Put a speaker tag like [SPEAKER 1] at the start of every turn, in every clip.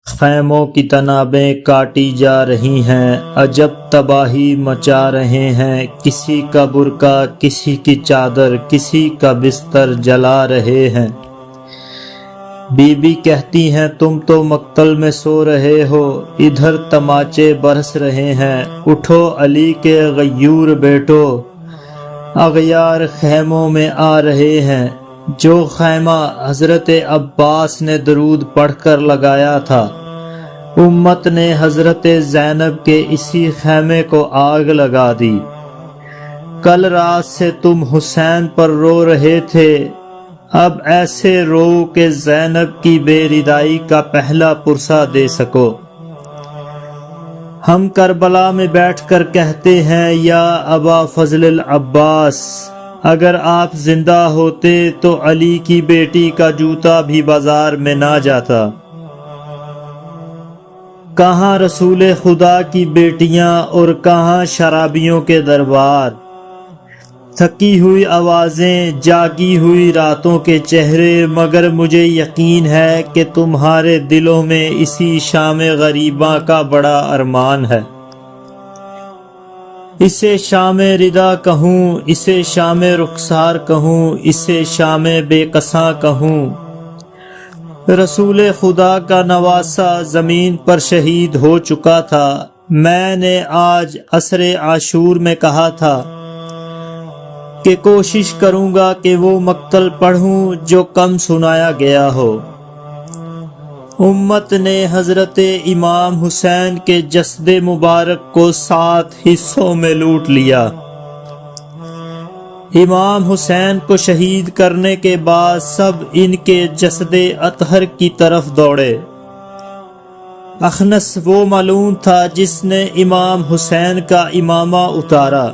[SPEAKER 1] خیموں کی تنابیں کاٹی جا رہی ہیں، عجب تباہی مچا رہے ہیں، کسی کا برقع، کسی کی چادر، کسی کا بستر جلا رہے ہیں۔ بی بی کہتی ہیں تم تو مقتل میں سو رہے ہو، ادھر تماچے برس رہے ہیں، اٹھو علی کے غیور بیٹو، اغیار خیموں میں آ رہے ہیں۔ جو خیمہ حضرت عباس نے درود پڑھ کر لگایا تھا، امت نے حضرت زینب کے اسی خیمے کو آگ لگا دی۔ کل رات سے تم حسین پر رو رہے تھے، اب ایسے رو کہ زینب کی بے ردائی کا پہلا پرسہ دے سکو۔ ہم کربلا میں بیٹھ کر کہتے ہیں یا ابا فضل العباس، اگر آپ زندہ ہوتے تو علی کی بیٹی کا جوتا بھی بازار میں نہ جاتا۔ کہاں رسول خدا کی بیٹیاں اور کہاں شرابیوں کے دربار، تھکی ہوئی آوازیں، جاگی ہوئی راتوں کے چہرے، مگر مجھے یقین ہے کہ تمہارے دلوں میں اسی شام غریباں کا بڑا ارمان ہے۔ اسے شام ردا کہوں، اسے شام رخسار کہوں، اسے شام بے قصاں کہوں۔ رسول خدا کا نواسہ زمین پر شہید ہو چکا تھا۔ میں نے آج عصر عاشور میں کہا تھا کہ کوشش کروں گا کہ وہ مقتل پڑھوں جو کم سنایا گیا ہو۔ امت نے حضرت امام حسین کے جسد مبارک کو 7 حصوں میں لوٹ لیا۔ امام حسین کو شہید کرنے کے بعد سب ان کے جسد اطہر کی طرف دوڑے۔ اخنس وہ ملعون تھا جس نے امام حسین کا امامہ اتارا۔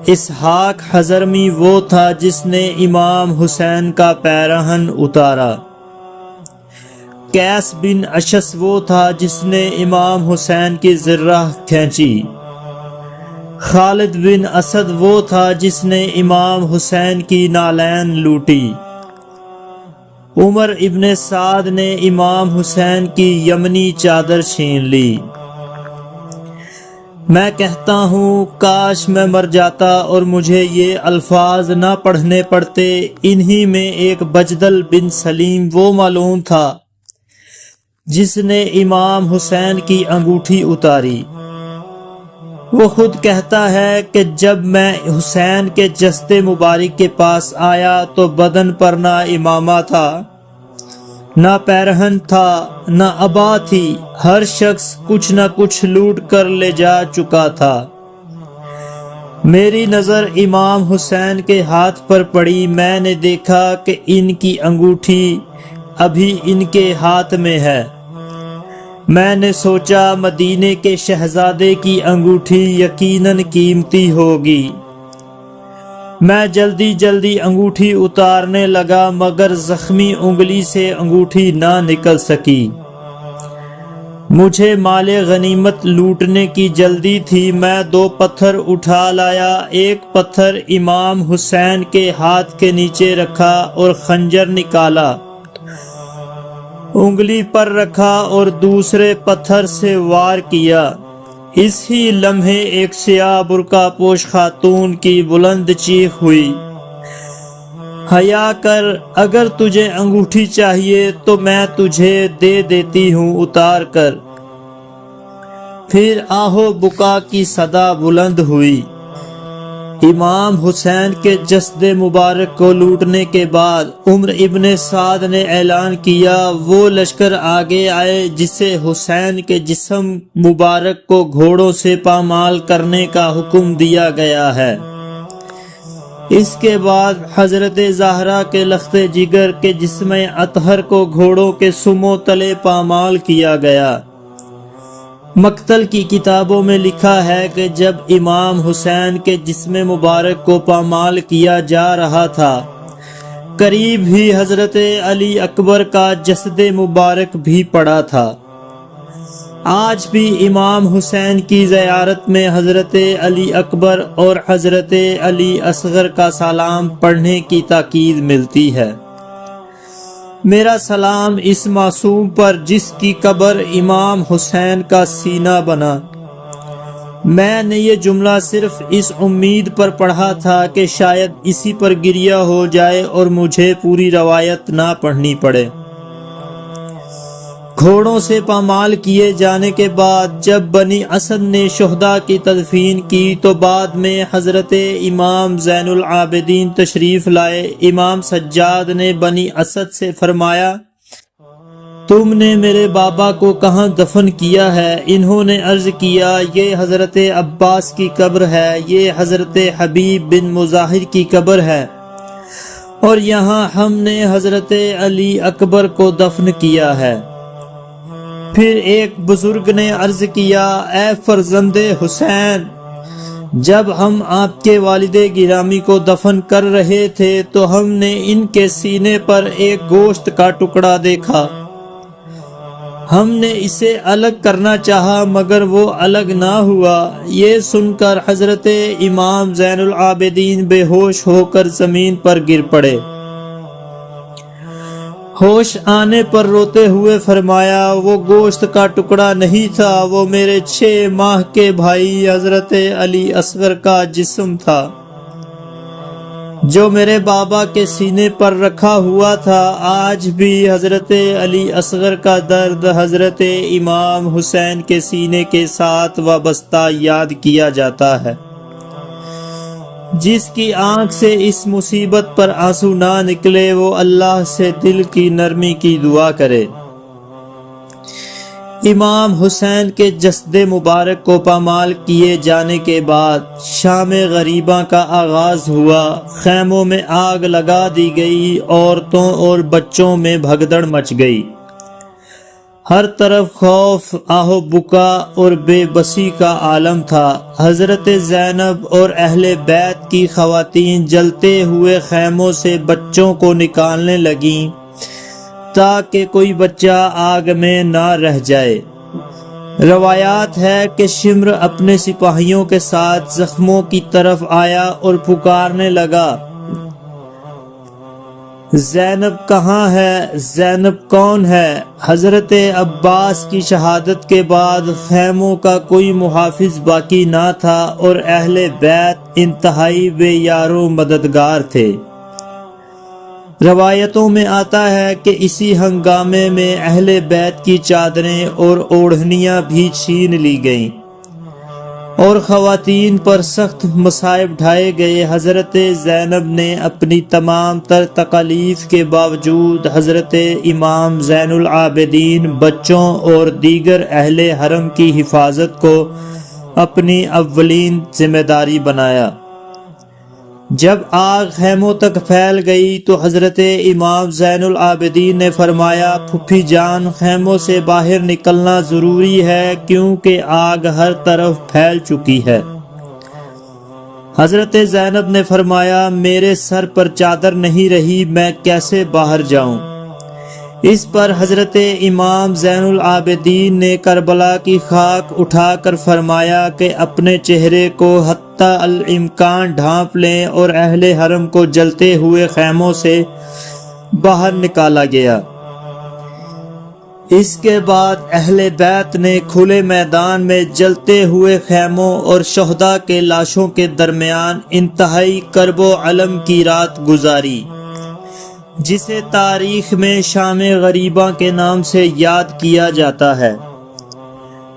[SPEAKER 1] اسحاق حضرمی وہ تھا جس نے امام حسین کا پیرہن اتارا۔ قیس بن اشس وہ تھا جس نے امام حسین کی زرہ کھینچی۔ خالد بن اسد وہ تھا جس نے امام حسین کی نالین لوٹی۔ عمر ابن سعد نے امام حسین کی یمنی چادر چھین لی۔ میں کہتا ہوں کاش میں مر جاتا اور مجھے یہ الفاظ نہ پڑھنے پڑتے۔ انہی میں ایک بجدل بن سلیم وہ ملعون تھا جس نے امام حسین کی انگوٹھی اتاری۔ وہ خود کہتا ہے کہ جب میں حسین کے جسد مبارک کے پاس آیا تو بدن پر نہ امامہ تھا، نہ پیرہن تھا، نہ عبا تھی، ہر شخص کچھ نہ کچھ لوٹ کر لے جا چکا تھا۔ میری نظر امام حسین کے ہاتھ پر پڑی، میں نے دیکھا کہ ان کی انگوٹھی ابھی ان کے ہاتھ میں ہے۔ میں نے سوچا مدینے کے شہزادے کی انگوٹھی یقیناً قیمتی ہوگی۔ میں جلدی جلدی انگوٹھی اتارنے لگا مگر زخمی انگلی سے انگوٹھی نہ نکل سکی۔ مجھے مال غنیمت لوٹنے کی جلدی تھی۔ میں 2 پتھر اٹھا لایا، ایک پتھر امام حسین کے ہاتھ کے نیچے رکھا اور خنجر نکالا، انگلی پر رکھا اور دوسرے پتھر سے وار کیا۔ اس ہی لمحے ایک سیاہ برقع پوش خاتون کی بلند چیخ ہوئی، حیا کر، اگر تجھے انگوٹھی چاہیے تو میں تجھے دے دیتی ہوں اتار کر۔ پھر آہو بکا کی صدا بلند ہوئی۔ امام حسین کے جسد مبارک کو لوٹنے کے بعد عمر ابن سعد نے اعلان کیا وہ لشکر آگے آئے جسے حسین کے جسم مبارک کو گھوڑوں سے پامال کرنے کا حکم دیا گیا ہے۔ اس کے بعد حضرت زہرا کے لخت جگر کے جسم اطہر کو گھوڑوں کے سموں تلے پامال کیا گیا۔ مقتل کی کتابوں میں لکھا ہے کہ جب امام حسین کے جسم مبارک کو پامال کیا جا رہا تھا، قریب ہی حضرت علی اکبر کا جسد مبارک بھی پڑا تھا۔ آج بھی امام حسین کی زیارت میں حضرت علی اکبر اور حضرت علی اصغر کا سلام پڑھنے کی تاکید ملتی ہے۔ میرا سلام اس معصوم پر جس کی قبر امام حسین کا سینہ بنا۔ میں نے یہ جملہ صرف اس امید پر پڑھا تھا کہ شاید اسی پر گریہ ہو جائے اور مجھے پوری روایت نہ پڑھنی پڑے۔ گھوڑوں سے پامال کیے جانے کے بعد جب بنی اسد نے شہداء کی تدفین کی تو بعد میں حضرت امام زین العابدین تشریف لائے۔ امام سجاد نے بنی اسد سے فرمایا، تم نے میرے بابا کو کہاں دفن کیا ہے؟ انہوں نے عرض کیا، یہ حضرت عباس کی قبر ہے، یہ حضرت حبیب بن مظاہر کی قبر ہے، اور یہاں ہم نے حضرت علی اکبر کو دفن کیا ہے۔ پھر ایک بزرگ نے عرض کیا، اے فرزند حسین، جب ہم آپ کے والد گرامی کو دفن کر رہے تھے تو ہم نے ان کے سینے پر ایک گوشت کا ٹکڑا دیکھا۔ ہم نے اسے الگ کرنا چاہا مگر وہ الگ نہ ہوا۔ یہ سن کر حضرت امام زین العابدین بے ہوش ہو کر زمین پر گر پڑے۔ ہوش آنے پر روتے ہوئے فرمایا، وہ گوشت کا ٹکڑا نہیں تھا، وہ میرے 6 ماہ کے بھائی حضرت علی اصغر کا جسم تھا جو میرے بابا کے سینے پر رکھا ہوا تھا۔ آج بھی حضرت علی اصغر کا درد حضرت امام حسین کے سینے کے ساتھ وابستہ یاد کیا جاتا ہے۔ جس کی آنکھ سے اس مصیبت پر آنسو نہ نکلے وہ اللہ سے دل کی نرمی کی دعا کرے۔ امام حسین کے جسد مبارک کو پامال کیے جانے کے بعد شام غریباں کا آغاز ہوا۔ خیموں میں آگ لگا دی گئی، عورتوں اور بچوں میں بھگدڑ مچ گئی۔ ہر طرف خوف، آہ و بکا اور بے بسی کا عالم تھا۔ حضرت زینب اور اہل بیت کی خواتین جلتے ہوئے خیموں سے بچوں کو نکالنے لگیں تاکہ کوئی بچہ آگ میں نہ رہ جائے۔ روایات ہے کہ شمر اپنے سپاہیوں کے ساتھ زخموں کی طرف آیا اور پکارنے لگا، زینب کہاں ہے؟ زینب کون ہے؟ حضرت عباس کی شہادت کے بعد خیموں کا کوئی محافظ باقی نہ تھا اور اہل بیت انتہائی بے یار و مددگار تھے۔ روایتوں میں آتا ہے کہ اسی ہنگامے میں اہل بیت کی چادریں اور اوڑھنیاں بھی چھین لی گئیں اور خواتین پر سخت مصائب ڈھائے گئے۔ حضرت زینب نے اپنی تمام تر تکالیف کے باوجود حضرت امام زین العابدین، بچوں اور دیگر اہل حرم کی حفاظت کو اپنی اولین ذمہ داری بنایا۔ جب آگ خیموں تک پھیل گئی تو حضرت امام زین العابدین نے فرمایا، پھوپھی جان، خیموں سے باہر نکلنا ضروری ہے کیونکہ آگ ہر طرف پھیل چکی ہے۔ حضرت زینب نے فرمایا، میرے سر پر چادر نہیں رہی، میں کیسے باہر جاؤں؟ اس پر حضرت امام زین العابدین نے کربلا کی خاک اٹھا کر فرمایا کہ اپنے چہرے کو حتی الامکان ڈھانپ لیں، اور اہل حرم کو جلتے ہوئے خیموں سے باہر نکالا گیا۔ اس کے بعد اہل بیت نے کھلے میدان میں جلتے ہوئے خیموں اور شہداء کے لاشوں کے درمیان انتہائی کرب و علم کی رات گزاری، جسے تاریخ میں شام غریباں کے نام سے یاد کیا جاتا ہے۔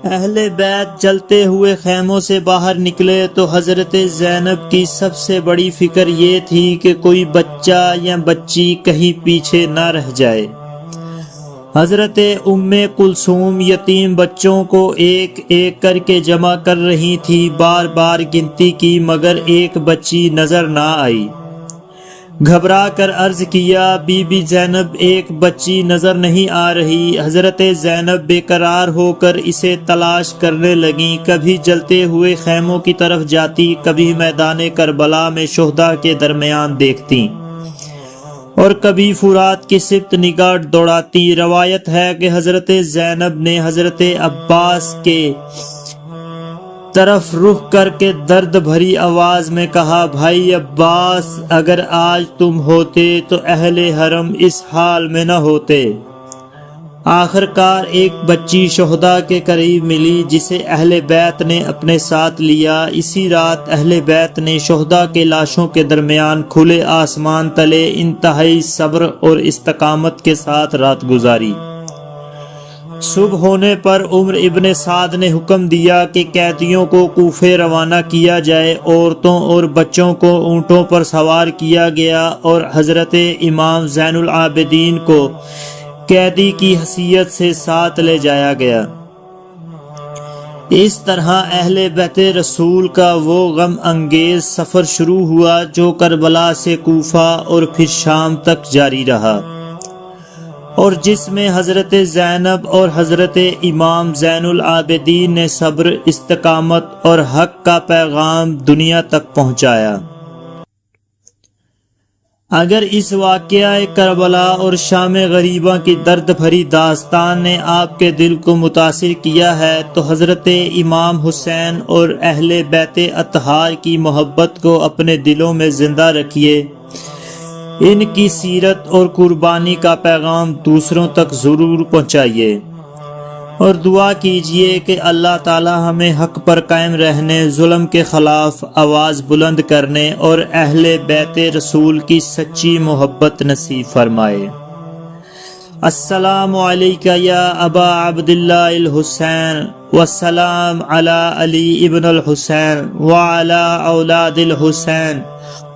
[SPEAKER 1] اہل بیت جلتے ہوئے خیموں سے باہر نکلے تو حضرت زینب کی سب سے بڑی فکر یہ تھی کہ کوئی بچہ یا بچی کہیں پیچھے نہ رہ جائے۔ حضرت ام کلثوم یتیم بچوں کو ایک ایک کر کے جمع کر رہی تھی، بار بار گنتی کی مگر ایک بچی نظر نہ آئی۔ گھبرا کر عرض کیا، بی بی زینب، ایک بچی نظر نہیں آ رہی۔ حضرت زینب بے قرار ہو کر اسے تلاش کرنے لگیں، کبھی جلتے ہوئے خیموں کی طرف جاتی، کبھی میدان کربلا میں شہداء کے درمیان دیکھتی اور کبھی فرات کی سمت نگاہ دوڑاتی۔ روایت ہے کہ حضرت زینب نے حضرت عباس کے طرف رخ کر کے درد بھری آواز میں کہا، بھائی عباس، اگر آج تم ہوتے تو اہل حرم اس حال میں نہ ہوتے۔ آخر کار ایک بچی شہداء کے قریب ملی جسے اہل بیت نے اپنے ساتھ لیا۔ اسی رات اہل بیت نے شہداء کے لاشوں کے درمیان کھلے آسمان تلے انتہائی صبر اور استقامت کے ساتھ رات گزاری۔ صبح ہونے پر عمر ابن سعد نے حکم دیا کہ قیدیوں کو کوفے روانہ کیا جائے۔ عورتوں اور بچوں کو اونٹوں پر سوار کیا گیا اور حضرت امام زین العابدین کو قیدی کی حیثیت سے ساتھ لے جایا گیا۔ اس طرح اہل بیت رسول کا وہ غم انگیز سفر شروع ہوا جو کربلا سے کوفہ اور پھر شام تک جاری رہا، اور جس میں حضرت زینب اور حضرت امام زین العابدین نے صبر، استقامت اور حق کا پیغام دنیا تک پہنچایا۔ اگر اس واقعہ کربلا اور شام غریبہ کی درد بھری داستان نے آپ کے دل کو متاثر کیا ہے تو حضرت امام حسین اور اہل بیت اطہار کی محبت کو اپنے دلوں میں زندہ رکھیے۔ ان کی سیرت اور قربانی کا پیغام دوسروں تک ضرور پہنچائیے، اور دعا کیجیے کہ اللہ تعالی ہمیں حق پر قائم رہنے، ظلم کے خلاف آواز بلند کرنے اور اہل بیت رسول کی سچی محبت نصیب فرمائے۔ السلام علیکہ یا ابا عبداللہ الحسین، والسلام علی علی ابن الحسین وعلی اولاد الحسین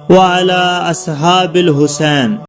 [SPEAKER 1] وعلی اصحاب الحسین۔